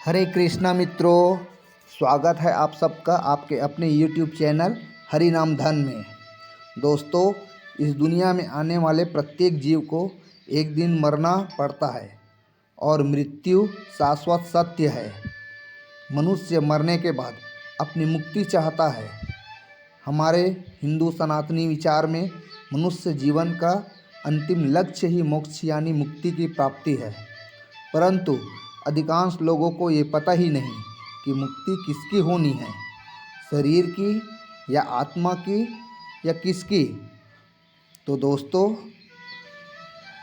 हरे कृष्णा मित्रों, स्वागत है आप सबका आपके अपने YouTube चैनल हरि नाम धन में। दोस्तों, इस दुनिया में आने वाले प्रत्येक जीव को एक दिन मरना पड़ता है और मृत्यु शाश्वत सत्य है। मनुष्य मरने के बाद अपनी मुक्ति चाहता है। हमारे हिंदू सनातनी विचार में मनुष्य जीवन का अंतिम लक्ष्य ही मोक्ष यानी मुक्ति की प्राप्ति है, परंतु अधिकांश लोगों को ये पता ही नहीं कि मुक्ति किसकी होनी है, शरीर की या आत्मा की या किसकी। तो दोस्तों,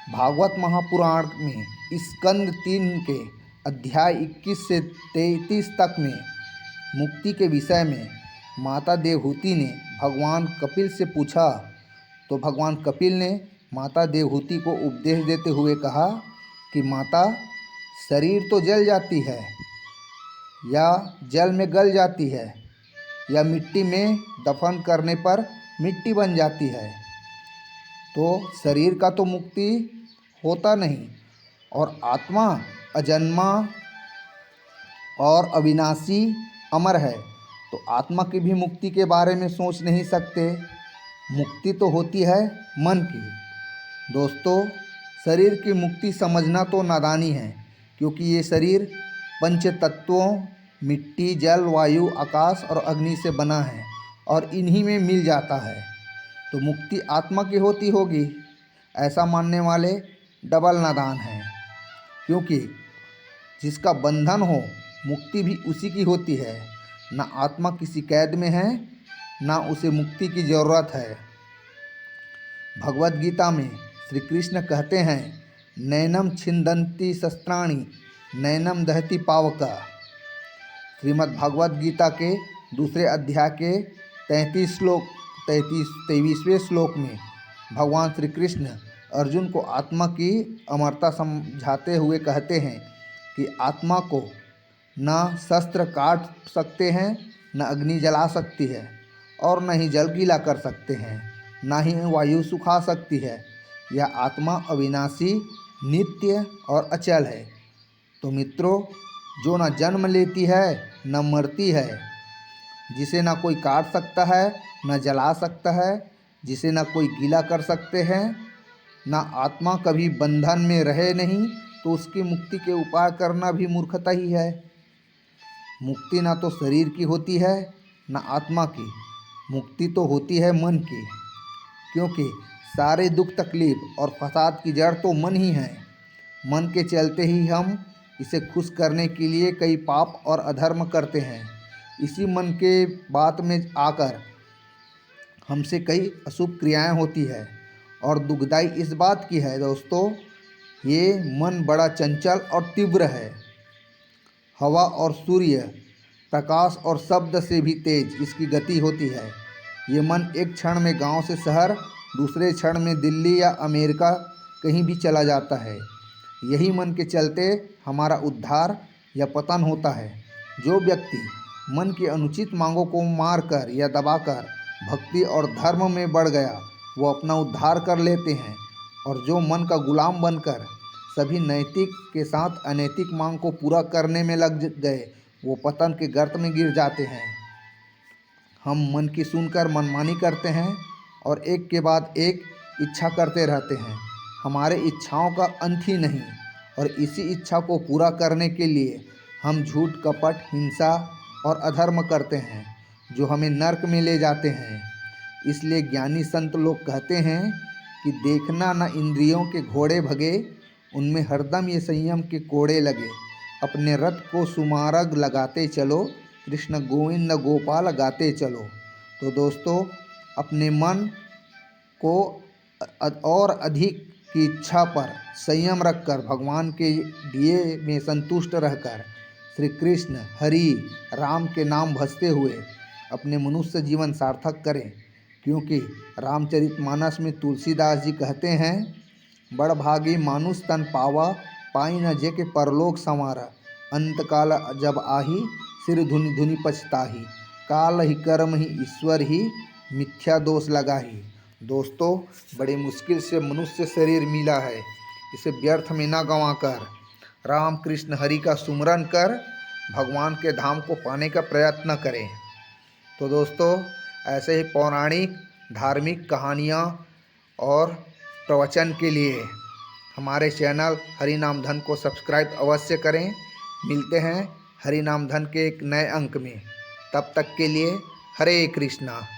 भागवत महापुराण में स्कंद 3 के अध्याय 21 से 33 तक में मुक्ति के विषय में माता देवहूति ने भगवान कपिल से पूछा, तो भगवान कपिल ने माता देवहूति को उपदेश देते हुए कहा कि माता, शरीर तो जल जाती है या जल में गल जाती है या मिट्टी में दफन करने पर मिट्टी बन जाती है, तो शरीर का तो मुक्ति होता नहीं और आत्मा अजन्मा और अविनाशी अमर है, तो आत्मा की भी मुक्ति के बारे में सोच नहीं सकते। मुक्ति तो होती है मन की। दोस्तों, शरीर की मुक्ति समझना तो नादानी है, क्योंकि ये शरीर पंच तत्वों मिट्टी, जल, वायु, आकाश और अग्नि से बना है और इन्हीं में मिल जाता है, तो मुक्ति आत्मा की होती होगी। ऐसा मानने वाले डबल नादान हैं, क्योंकि जिसका बंधन हो मुक्ति भी उसी की होती है। ना आत्मा किसी कैद में है, ना उसे मुक्ति की ज़रूरत है। भगवद गीता में श्री कृष्ण कहते हैं, नैनम छिंदन्ति शस्त्राणि नैनम दहति पावका। श्रीमद् भागवत गीता के दूसरे अध्याय के 23वें श्लोक में भगवान श्री कृष्ण अर्जुन को आत्मा की अमरता समझाते हुए कहते हैं कि आत्मा को न शस्त्र काट सकते हैं, न अग्नि जला सकती है और न ही जल गीला कर सकते हैं, न ही वायु सुखा सकती है। यह आत्मा अविनाशी, नित्य और अचल है। तो मित्रों, जो न जन्म लेती है न मरती है, जिसे न कोई काट सकता है न जला सकता है, जिसे न कोई गीला कर सकते हैं, न आत्मा कभी बंधन में रहे नहीं, तो उसकी मुक्ति के उपाय करना भी मूर्खता ही है। मुक्ति न तो शरीर की होती है न आत्मा की, मुक्ति तो होती है मन की, क्योंकि सारे दुख तकलीफ और फसाद की जड़ तो मन ही है। मन के चलते ही हम इसे खुश करने के लिए कई पाप और अधर्म करते हैं। इसी मन के बात में आकर हमसे कई अशुभ क्रियाएं होती है। और दुखदाई इस बात की है दोस्तों, ये मन बड़ा चंचल और तीव्र है। हवा और सूर्य, प्रकाश और शब्द से भी तेज इसकी गति होती है। ये मन एक क्षण में गांव से शहर, दूसरे क्षण में दिल्ली या अमेरिका कहीं भी चला जाता है। यही मन के चलते हमारा उद्धार या पतन होता है। जो व्यक्ति मन की अनुचित मांगों को मारकर या दबाकर भक्ति और धर्म में बढ़ गया, वो अपना उद्धार कर लेते हैं। और जो मन का गुलाम बनकर सभी नैतिक के साथ अनैतिक मांग को पूरा करने में लग गए, वो पतन के गर्त में गिर जाते हैं। हम मन की सुनकर मनमानी करते हैं और एक के बाद एक इच्छा करते रहते हैं। हमारे इच्छाओं का अंत ही नहीं, और इसी इच्छा को पूरा करने के लिए हम झूठ, कपट, हिंसा और अधर्म करते हैं, जो हमें नरक में ले जाते हैं। इसलिए ज्ञानी संत लोग कहते हैं कि देखना न इंद्रियों के घोड़े भगे, उनमें हरदम ये संयम के कोड़े लगे। अपने रथ को सुमार्ग लगाते चलो, कृष्ण गोविंद गोपाल गाते चलो। तो दोस्तों, अपने मन को और अधिक की इच्छा पर संयम रखकर भगवान के दिए में संतुष्ट रहकर श्री कृष्ण, हरि, राम के नाम भजते हुए अपने मनुष्य जीवन सार्थक करें। क्योंकि रामचरितमानस में तुलसीदास जी कहते हैं, बड़ भागी मानुष तन पावा, पाई न जे के परलोक संवारा। अंतकाल जब आही, सिर धुनि धुनि पछताही। काल ही कर्म ही ईश्वर ही, मिथ्या दोष लगाही। दोस्तों, बड़ी मुश्किल से मनुष्य शरीर मिला है, इसे व्यर्थ में ना गंवाकर राम कृष्ण हरि का सुमरन कर भगवान के धाम को पाने का प्रयत्न करें। तो दोस्तों, ऐसे ही पौराणिक धार्मिक कहानियाँ और प्रवचन के लिए हमारे चैनल हरि नाम धन को सब्सक्राइब अवश्य करें। मिलते हैं हरि नाम धन के एक नए अंक में। तब तक के लिए हरे कृष्णा।